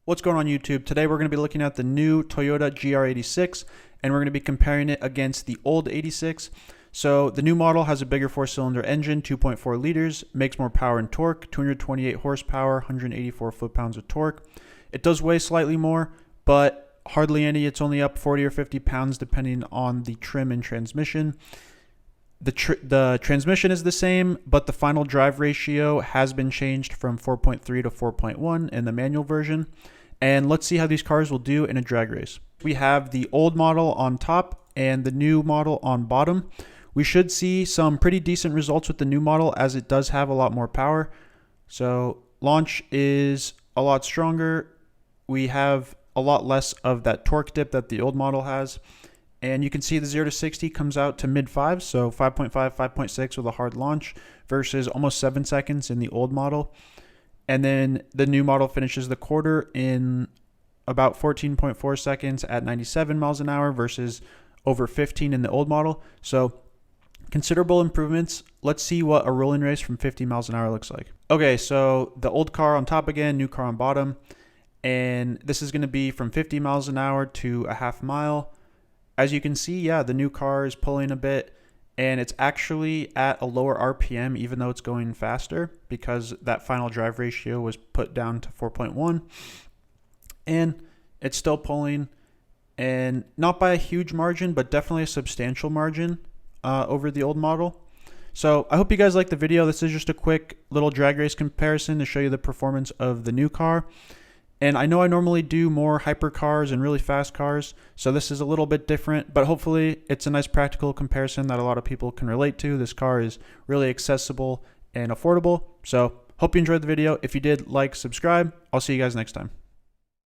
What's going on YouTube? Today we're going to be looking at the new Toyota GR86 and we're going to be comparing it against the old 86. So the new model has a bigger 4-cylinder engine, 2.4 liters, makes more power and torque, 228 horsepower, 184 foot-pounds of torque. It does weigh slightly more, but hardly any. It's only up 40 or 50 pounds depending on the trim and transmission. The transmission is the same, but the final drive ratio has been changed from 4.3 to 4.1 in the manual version. And let's see how these cars will do in a drag race. We have the old model on top and the new model on bottom. We should see some pretty decent results with the new model as it does have a lot more power. So launch is a lot stronger. We have a lot less of that torque dip that the old model has. And you can see the 0 to 60 comes out to mid 5s, so 5.5, 5.6 with a hard launch versus almost 7 seconds in the old model. And then the new model finishes the quarter in about 14.4 seconds at 97 miles an hour versus over 15 in the old model. So considerable improvements. Let's see what a rolling race from 50 miles an hour looks like. Okay, so the old car on top again, new car on bottom. And this is going to be from 50 miles an hour to a half mile. As you can see, yeah, the new car is pulling a bit. And it's actually at a lower RPM, even though it's going faster, because that final drive ratio was put down to 4.1. And it's still pulling, and not by a huge margin, but definitely a substantial margin over the old model. So I hope you guys liked the video. This is just a quick little drag race comparison to show you the performance of the new car. And I know I normally do more hypercars and really fast cars, so this is a little bit different, but hopefully it's a nice practical comparison that a lot of people can relate to. This car is really accessible and affordable, so hope you enjoyed the video. If you did, like, subscribe. I'll see you guys next time.